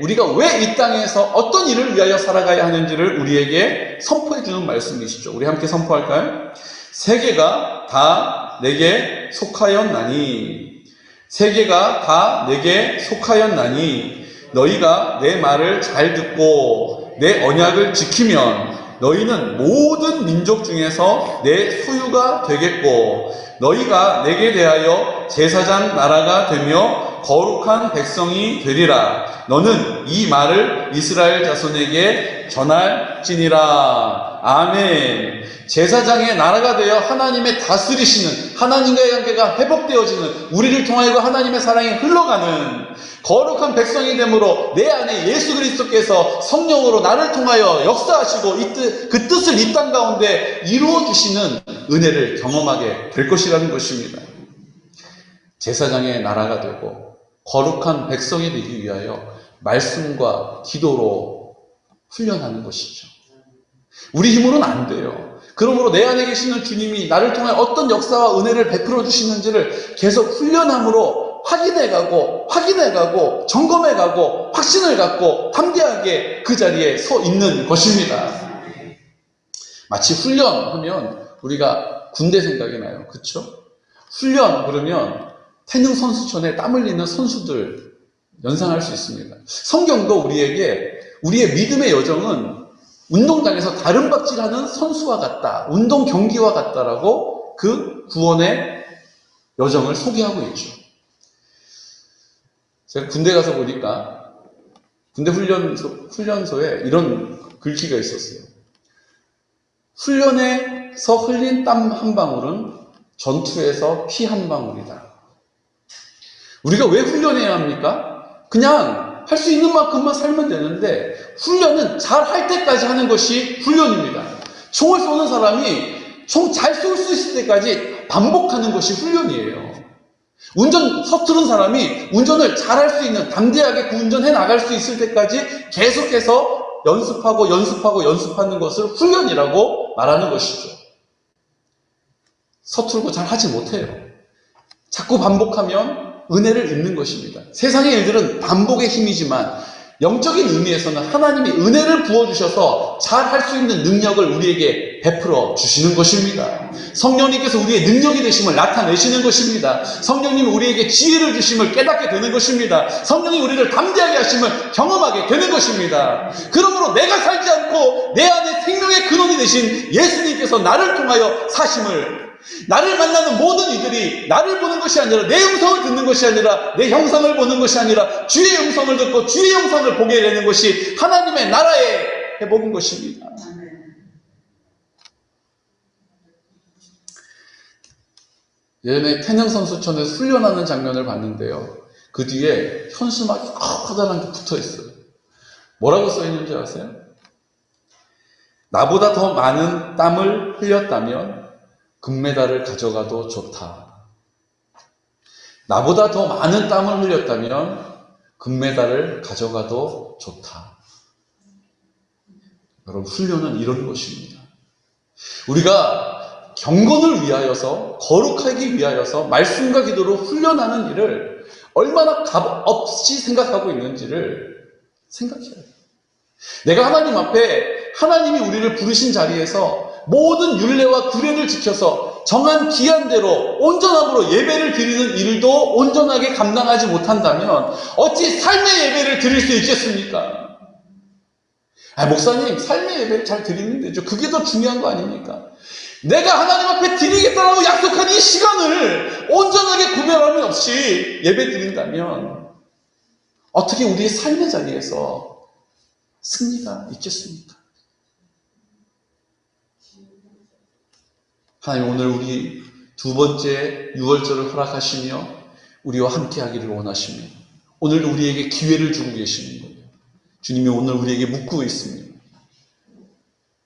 우리가 왜 이 땅에서 어떤 일을 위하여 살아가야 하는지를 우리에게 선포해 주는 말씀이시죠. 우리 함께 선포할까요? 세계가 다 내게 속하였나니, 세계가 다 내게 속하였나니 너희가 내 말을 잘 듣고 내 언약을 지키면 너희는 모든 민족 중에서 내 소유가 되겠고 너희가 내게 대하여 제사장 나라가 되며 거룩한 백성이 되리라. 너는 이 말을 이스라엘 자손에게 전할지니라. 아멘. 제사장의 나라가 되어 하나님의 다스리시는, 하나님과의 관계가 회복되어지는, 우리를 통하여 하나님의 사랑이 흘러가는 거룩한 백성이 되므로 내 안에 예수 그리스도께서 성령으로 나를 통하여 역사하시고 그 뜻을 이 땅 가운데 이루어 주시는 은혜를 경험하게 될 것이라는 것입니다. 제사장의 나라가 되고 거룩한 백성이 되기 위하여 말씀과 기도로 훈련하는 것이죠. 우리 힘으로는 안 돼요. 그러므로 내 안에 계시는 주님이 나를 통해 어떤 역사와 은혜를 베풀어 주시는지를 계속 훈련함으로 확인해가고 점검해가고 확신을 갖고 담대하게 그 자리에 서 있는 것입니다. 마치 훈련하면 우리가 군대 생각이 나요. 그렇죠? 훈련 그러면 태능 선수촌에 땀 흘리는 선수들 연상할 수 있습니다. 성경도 우리에게 우리의 믿음의 여정은 운동장에서 다름박질하는 선수와 같다, 운동 경기와 같다라고 그 구원의 여정을 소개하고 있죠. 제가 군대 가서 보니까 군대 훈련소에 이런 글귀가 있었어요. 훈련에서 흘린 땀 한 방울은 전투에서 피 한 방울이다. 우리가 왜 훈련해야 합니까? 그냥 할 수 있는 만큼만 살면 되는데 훈련은 잘 할 때까지 하는 것이 훈련입니다. 총을 쏘는 사람이 총 잘 쏠 수 있을 때까지 반복하는 것이 훈련이에요. 운전 서투른 사람이 운전을 잘 할 수 있는, 담대하게 그 운전해 나갈 수 있을 때까지 계속해서 연습하는 것을 훈련이라고 말하는 것이죠. 서툴고 잘 하지 못해요. 자꾸 반복하면 은혜를 입는 것입니다. 세상의 일들은 반복의 힘이지만 영적인 의미에서는 하나님이 은혜를 부어주셔서 잘 할 수 있는 능력을 우리에게 베풀어 주시는 것입니다. 성령님께서 우리의 능력이 되심을 나타내시는 것입니다. 성령님이 우리에게 지혜를 주심을 깨닫게 되는 것입니다. 성령이 우리를 담대하게 하심을 경험하게 되는 것입니다. 그러므로 내가 살지 않고 내 안에 생명의 근원이 되신 예수님께서 나를 통하여 사심을, 나를 만나는 모든 이들이 나를 보는 것이 아니라 내 음성을 듣는 것이 아니라 내 형상을 보는 것이 아니라 주의 음성을 듣고 주의 형상을 보게 되는 것이 하나님의 나라의 회복인 것입니다. 예전에 태능 선수촌에서 훈련하는 장면을 봤는데요. 그 뒤에 현수막이 커다란 게 붙어 있어요. 뭐라고 써 있는지 아세요? 나보다 더 많은 땀을 흘렸다면 금메달을 가져가도 좋다. 나보다 더 많은 땀을 흘렸다면 금메달을 가져가도 좋다. 여러분, 훈련은 이런 것입니다. 우리가 경건을 위하여서, 거룩하기 위하여서 말씀과 기도로 훈련하는 일을 얼마나 값없이 생각하고 있는지를 생각해야 돼요. 내가 하나님 앞에 하나님이 우리를 부르신 자리에서 모든 율례와 규례를 지켜서 정한 기한대로 온전함으로 예배를 드리는 일도 온전하게 감당하지 못한다면 어찌 삶의 예배를 드릴 수 있겠습니까? 목사님, 삶의 예배를 잘 드리면 되죠. 그게 더 중요한 거 아닙니까? 내가 하나님 앞에 드리겠다라고 약속한 이 시간을 온전하게 구별함이 없이 예배 드린다면 어떻게 우리의 삶의 자리에서 승리가 있겠습니까? 하나님, 오늘 우리 두 번째 유월절을 허락하시며 우리와 함께 하기를 원하시며 오늘도 우리에게 기회를 주고 계시는 거예요. 주님이 오늘 우리에게 묻고 있습니다.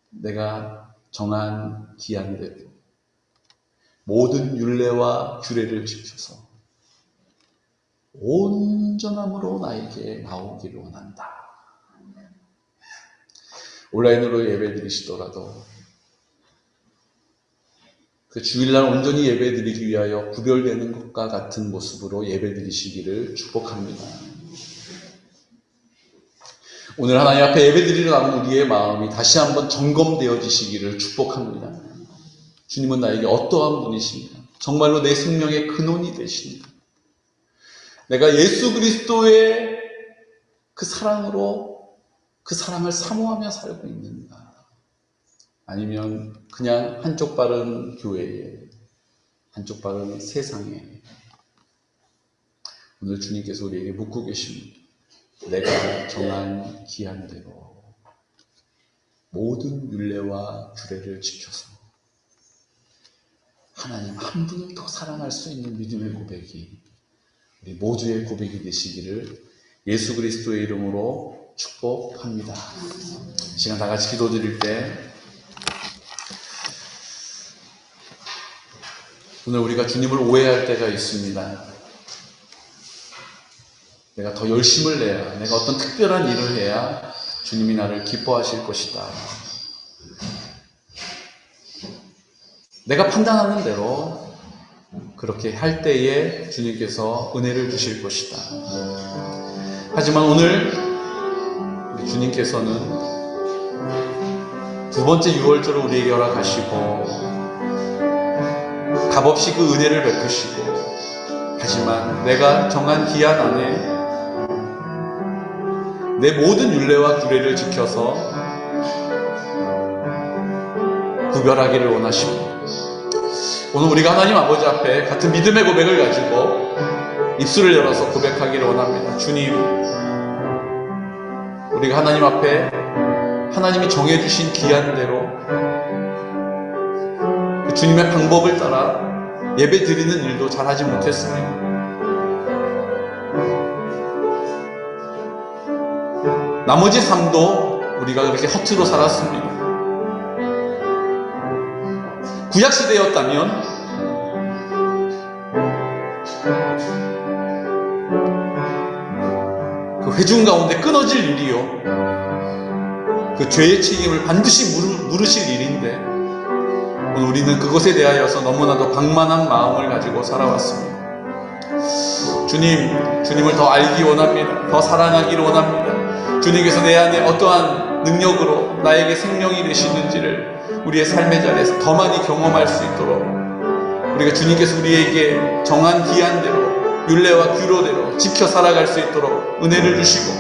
내가 정한 기한대로 모든 율례와 규례를 지켜서 온전함으로 나에게 나오기를 원한다. 온라인으로 예배 드리시더라도 그 주일날 온전히 예배드리기 위하여 구별되는 것과 같은 모습으로 예배드리시기를 축복합니다. 오늘 하나님 앞에 예배드리러 나온 우리의 마음이 다시 한번 점검되어지시기를 축복합니다. 주님은 나에게 어떠한 분이십니까? 정말로 내 생명의 근원이 되십니다. 내가 예수 그리스도의 그 사랑으로 그 사랑을 사모하며 살고 있는가? 아니면 그냥 한쪽 발은 교회에, 한쪽 발은 세상에. 오늘 주님께서 우리에게 묻고 계십니다. 내가 정한 기한대로 모든 율례와 규례를 지켜서 하나님 한 분을 더 사랑할 수 있는 믿음의 고백이 우리 모두의 고백이 되시기를 예수 그리스도의 이름으로 축복합니다. 이 시간 다 같이 기도드릴 때 오늘 우리가 주님을 오해할 때가 있습니다. 내가 더 열심을 내야, 내가 어떤 특별한 일을 해야 주님이 나를 기뻐하실 것이다. 내가 판단하는 대로 그렇게 할 때에 주님께서 은혜를 주실 것이다. 하지만 오늘 우리 주님께서는 두 번째 유월절을 우리에게 허락하시고 값없이 그 은혜를 베푸시고, 하지만 내가 정한 기한 안에 내 모든 율례와 규례를 지켜서 구별하기를 원하십니다. 오늘 우리가 하나님 아버지 앞에 같은 믿음의 고백을 가지고 입술을 열어서 고백하기를 원합니다. 주님, 우리가 하나님 앞에 하나님이 정해주신 기한대로 그 주님의 방법을 따라 예배 드리는 일도 잘하지 못했습니다. 나머지 삶도 우리가 그렇게 허투루 살았습니다. 구약시대였다면 그 회중 가운데 끊어질 일이요, 그 죄의 책임을 반드시 물으실 일인데 오늘 우리는 그것에 대하여서 너무나도 방만한 마음을 가지고 살아왔습니다. 주님을 더 알기 원합니다. 더 사랑하기를 원합니다. 주님께서 내 안에 어떠한 능력으로 나에게 생명이 되시는지를 우리의 삶의 자리에서 더 많이 경험할 수 있도록, 우리가 주님께서 우리에게 정한 기한대로 율례와 규례대로 지켜 살아갈 수 있도록 은혜를 주시고,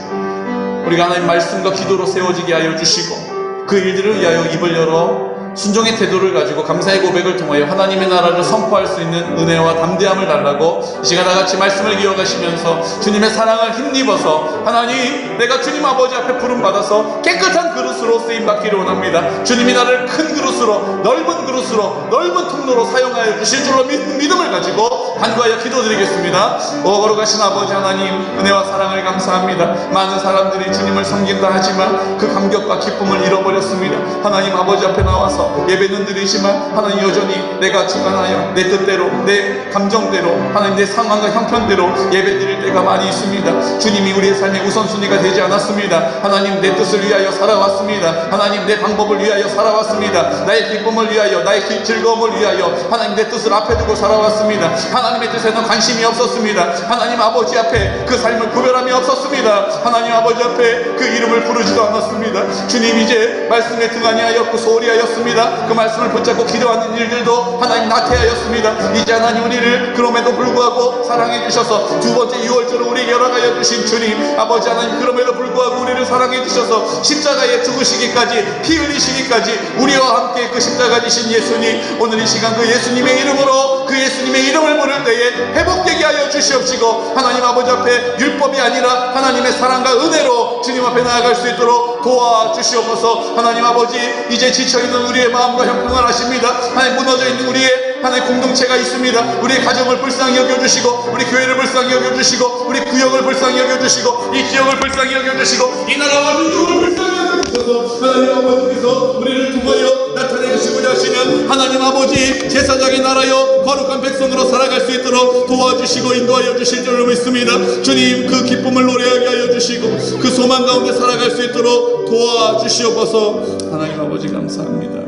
우리가 하나님 말씀과 기도로 세워지게 하여 주시고, 그 일들을 위하여 입을 열어 순종의 태도를 가지고 감사의 고백을 통하여 하나님의 나라를 선포할 수 있는 은혜와 담대함을 달라고 이 시간 다같이 말씀을 이어가시면서 주님의 사랑을 힘입어서 하나님, 내가 주님 아버지 앞에 부름받아서 깨끗한 그릇으로 쓰임받기를 원합니다. 주님이 나를 큰 그릇으로, 넓은 그릇으로, 넓은 통로로 사용하여 주실 줄로 믿음을 가지고 간구하여 기도드리겠습니다. 거룩하신 아버지 하나님, 은혜와 사랑을 감사합니다. 많은 사람들이 주님을 섬긴다 하지만 그 감격과 기쁨을 잃어버렸습니다. 하나님 아버지 앞에 나와서 예배는 드리지만 하나님 여전히 내가 주관하여 내 뜻대로, 내 감정대로, 하나님 내 상황과 형편대로 예배 드릴 때가 많이 있습니다. 주님이 우리의 삶의 우선순위가 되지 않았습니다. 하나님, 내 뜻을 위하여 살아왔습니다. 하나님, 내 방법을 위하여 살아왔습니다. 나의 기쁨을 위하여, 나의 즐거움을 위하여 하나님 내 뜻을 앞에 두고 살아왔습니다. 하나님의 뜻에는 관심이 없었습니다. 하나님 아버지 앞에 그 삶을 구별함이 없었습니다. 하나님 아버지 앞에 그 이름을 부르지도 않았습니다. 주님, 이제 말씀에 등한히 하였고 소홀히 하였습니다. 그 말씀을 붙잡고 기도하는 일들도 하나님 나태하였습니다. 이제 하나님 우리를 그럼에도 불구하고 사랑해 주셔서 두 번째 유월절을 우리에게 허락하여 주신 주님 아버지 하나님, 그럼에도 불구하고 우리를 사랑해 주셔서 십자가에 죽으시기까지, 피 흘리시기까지 우리와 함께 그 십자가 지신 예수님, 오늘 이 시간 그 예수님의 이름으로, 그 예수님의 이름을 부를 때에 회복되게 하여 주시옵시고, 하나님 아버지 앞에 율법이 아니라 하나님의 사랑과 은혜로 주님 앞에 나아갈 수 있도록 도와주시옵소서. 하나님 아버지, 이제 지쳐있는 우리의 마음과 형편을 아십니다. 하나님, 무너져 있는 우리의 하나님 공동체가 있습니다. 우리의 가정을 불쌍히 여겨주시고, 우리 교회를 불쌍히 여겨주시고, 우리 구역을 불쌍히 여겨주시고, 이 지역을 불쌍히 여겨주시고, 이 나라와 민족을 불쌍히 여겨주셔서 하나님 아버지께서 우리를 통하여 나타내 주시고자 하시는 하나님 아버지 제사장의 나라여 거룩한 백성으로 살아갈 수 있도록 도와주시고 인도하여 주실 줄로 믿습니다. 주님, 그 기쁨을 노래하게 하여 주시고 그 소망 가운데 살아갈 수 있도록 도와주시옵소서. 하나님 아버지 감사합니다.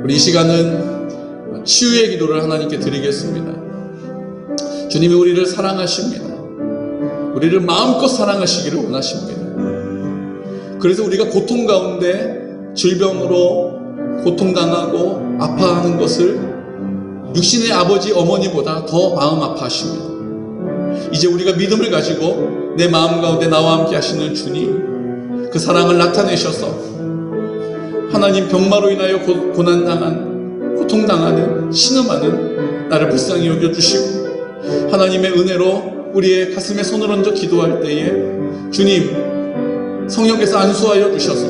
우리 이 시간은 치유의 기도를 하나님께 드리겠습니다. 주님이 우리를 사랑하십니다. 우리를 마음껏 사랑하시기를 원하십니다. 그래서 우리가 고통 가운데 질병으로 고통당하고 아파하는 것을 육신의 아버지 어머니보다 더 마음 아파하십니다. 이제 우리가 믿음을 가지고 내 마음 가운데 나와 함께 하시는 주님, 그 사랑을 나타내셔서 하나님 병마로 인하여 고난당한, 고통당하는, 신음하는 나를 불쌍히 여겨주시고 하나님의 은혜로 우리의 가슴에 손을 얹어 기도할 때에 주님 성령께서 안수하여 주셔서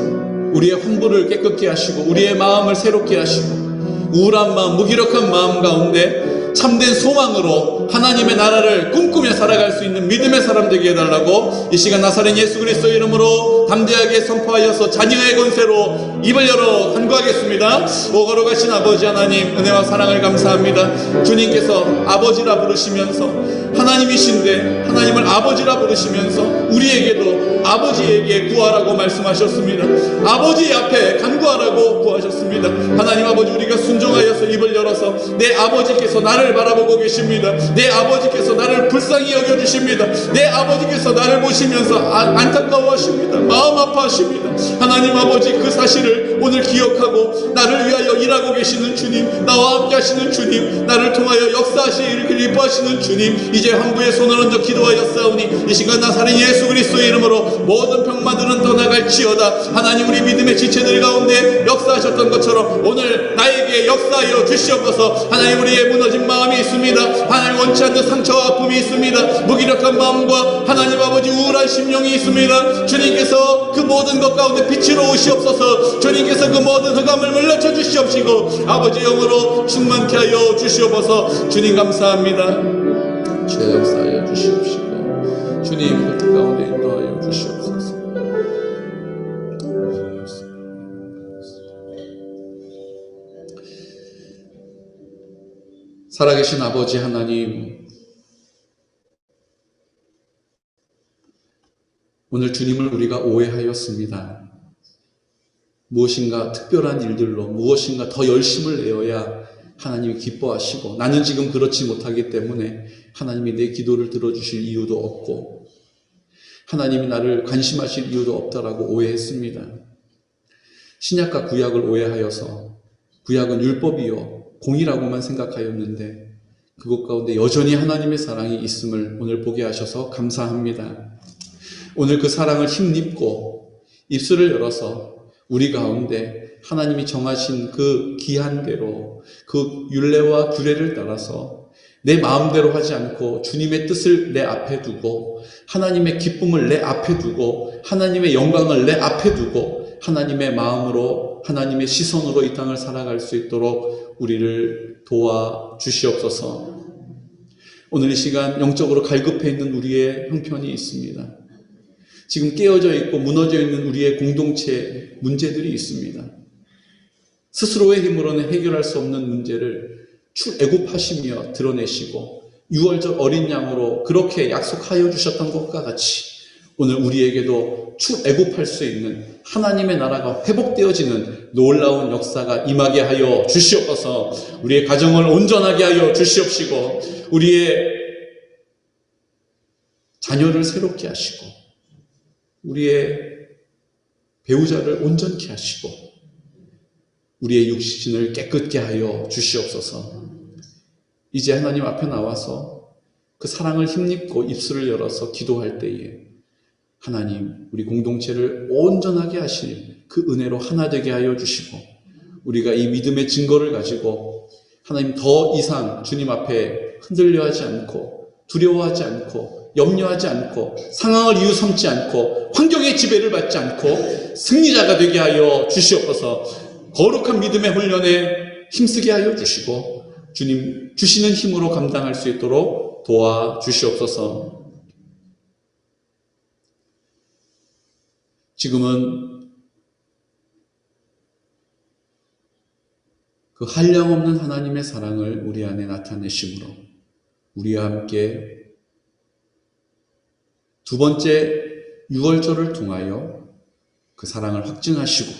우리의 환부를 깨끗게 하시고 우리의 마음을 새롭게 하시고 우울한 마음, 무기력한 마음 가운데 참된 소망으로 하나님의 나라를 꿈꾸며 살아갈 수 있는 믿음의 사람 되게 해달라고 이 시간 나사렛 예수 그리스도의 이름으로 담대하게 선포하여서 자녀의 권세로 입을 열어 간구하겠습니다. 오 거룩하신 아버지 하나님, 은혜와 사랑을 감사합니다. 주님께서 아버지라 부르시면서 하나님이신데 하나님을 아버지라 부르시면서 우리에게도 아버지에게 구하라고 말씀하셨습니다. 아버지 앞에 간구하라고 구하셨습니다. 하나님 아버지, 우리가 순종하여서 입을 열어서 내 아버지께서 나를 바라보고 계십니다. 내 아버지께서 나를 불쌍히 여겨주십니다. 내 아버지께서 나를 보시면서 안타까워하십니다. 마음 아파하십니다. 하나님 아버지, 그 사실을 오늘 기억하고 나를 위하여 일하고 계시는 주님, 나와 함께 하시는 주님, 나를 통하여 역사하시기를 기뻐하시는 주님, 이제 환부의 손을 얹어 기도하였사오니 이 시간 나사렛 예수 그리스도의 이름으로 모든 병마들은 떠나갈지어다. 하나님, 우리 믿음의 지체들 가운데 역사하셨던 것처럼 오늘 나에게 역사하여 주시옵소서. 하나님, 우리의 무너진 마음이 있습니다. 하나님, 원치 않는 상처와 아픔이 있습니다. 무기력한 마음과 하나님 아버지 우울한 심령이 있습니다. 주님께서 그 모든 것 가운데 빛으로 오시옵소서. 주님께서 그 모든 흑암을 물러쳐 주시옵시고 아버지 영으로 충만케 하여 주시옵소서. 주님 감사합니다. 주의 역사하여 주시옵시고 주님 그 가운데 인도하여 주시옵소서. 살아계신 아버지 하나님, 오늘 주님을 우리가 오해하였습니다. 무엇인가 특별한 일들로 무엇인가 더 열심을 내어야 하나님이 기뻐하시고 나는 지금 그렇지 못하기 때문에 하나님이 내 기도를 들어주실 이유도 없고 하나님이 나를 관심하실 이유도 없다라고 오해했습니다. 신약과 구약을 오해하여서 구약은 율법이요 공의라고만 생각하였는데 그것 가운데 여전히 하나님의 사랑이 있음을 오늘 보게 하셔서 감사합니다. 오늘 그 사랑을 힘입고 입술을 열어서 우리 가운데 하나님이 정하신 그 기한대로 그 율례와 규례를 따라서 내 마음대로 하지 않고 주님의 뜻을 내 앞에 두고 하나님의 기쁨을 내 앞에 두고 하나님의 영광을 내 앞에 두고 하나님의 마음으로 하나님의 시선으로 이 땅을 살아갈 수 있도록 우리를 도와주시옵소서. 오늘 이 시간 영적으로 갈급해 있는 우리의 형편이 있습니다. 지금 깨어져 있고 무너져 있는 우리의 공동체 문제들이 있습니다. 스스로의 힘으로는 해결할 수 없는 문제를 출애굽하시며 드러내시고 6월절 어린 양으로 그렇게 약속하여 주셨던 것과 같이 오늘 우리에게도 출애굽할 수 있는 하나님의 나라가 회복되어지는 놀라운 역사가 임하게 하여 주시옵소서. 우리의 가정을 온전하게 하여 주시옵시고 우리의 자녀를 새롭게 하시고 우리의 배우자를 온전케 하시고 우리의 육신을 깨끗게 하여 주시옵소서. 이제 하나님 앞에 나와서 그 사랑을 힘입고 입술을 열어서 기도할 때에 하나님 우리 공동체를 온전하게 하실 그 은혜로 하나 되게 하여 주시고 우리가 이 믿음의 증거를 가지고 하나님 더 이상 주님 앞에 흔들려하지 않고 두려워하지 않고 염려하지 않고 상황을 이유 삼지 않고 환경의 지배를 받지 않고 승리자가 되게 하여 주시옵소서. 거룩한 믿음의 훈련에 힘쓰게 하여 주시고 주님 주시는 힘으로 감당할 수 있도록 도와주시옵소서. 지금은 그 한량없는 하나님의 사랑을 우리 안에 나타내심으로 우리와 함께 두 번째 6월절을 통하여 그 사랑을 확증하시고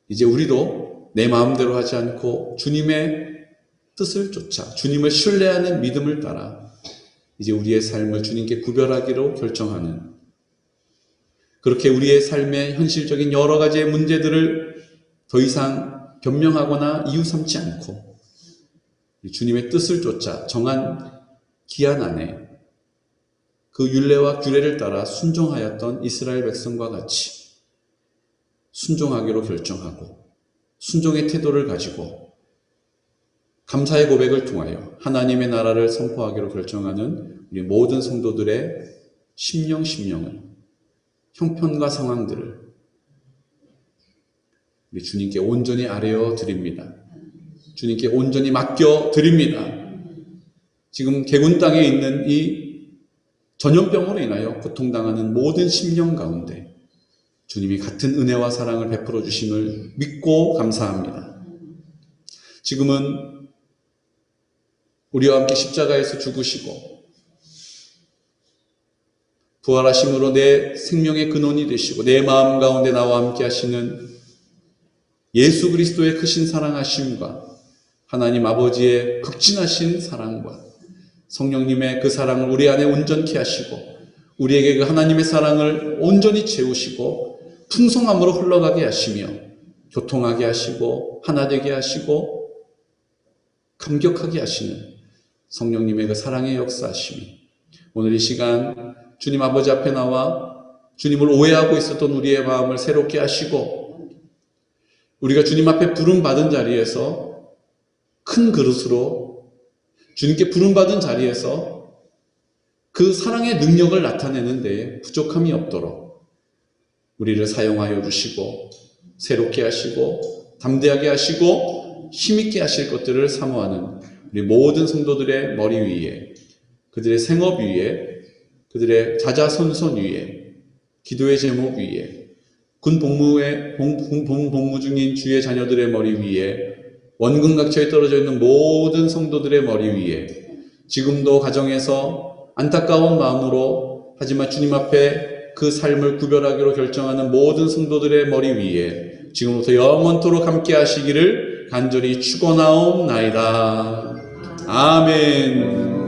이제 우리도 내 마음대로 하지 않고 주님의 뜻을 쫓아 주님을 신뢰하는 믿음을 따라 이제 우리의 삶을 주님께 구별하기로 결정하는, 그렇게 우리의 삶의 현실적인 여러 가지의 문제들을 더 이상 변명하거나 이유 삼지 않고 주님의 뜻을 쫓아 정한 기한 안에 그 율례와 규례를 따라 순종하였던 이스라엘 백성과 같이 순종하기로 결정하고 순종의 태도를 가지고 감사의 고백을 통하여 하나님의 나라를 선포하기로 결정하는 우리 모든 성도들의 심령을, 형편과 상황들을 우리 주님께 온전히 아뢰어 드립니다. 주님께 온전히 맡겨 드립니다. 지금 개군 땅에 있는 이 전염병으로 인하여 고통당하는 모든 심령 가운데 주님이 같은 은혜와 사랑을 베풀어 주심을 믿고 감사합니다. 지금은 우리와 함께 십자가에서 죽으시고 부활하심으로 내 생명의 근원이 되시고 내 마음 가운데 나와 함께 하시는 예수 그리스도의 크신 사랑하심과 하나님 아버지의 극진하신 사랑과 성령님의 그 사랑을 우리 안에 온전케 하시고 우리에게 그 하나님의 사랑을 온전히 채우시고 풍성함으로 흘러가게 하시며 교통하게 하시고 하나 되게 하시고 감격하게 하시는 성령님의 그 사랑의 역사하심이 오늘 이 시간 주님 아버지 앞에 나와 주님을 오해하고 있었던 우리의 마음을 새롭게 하시고 우리가 주님 앞에 부름받은 자리에서 큰 그릇으로 주님께 부름받은 자리에서 그 사랑의 능력을 나타내는 데에 부족함이 없도록 우리를 사용하여 주시고 새롭게 하시고 담대하게 하시고 힘있게 하실 것들을 사모하는 우리 모든 성도들의 머리 위에, 그들의 생업 위에, 그들의 자자손손 위에, 기도의 제목 위에, 군 복무 중인 주의 자녀들의 머리 위에, 원근각처에 떨어져 있는 모든 성도들의 머리 위에, 지금도 가정에서 안타까운 마음으로 하지만 주님 앞에 그 삶을 구별하기로 결정하는 모든 성도들의 머리 위에 지금부터 영원토록 함께 하시기를 간절히 축원하옵나이다. 아멘.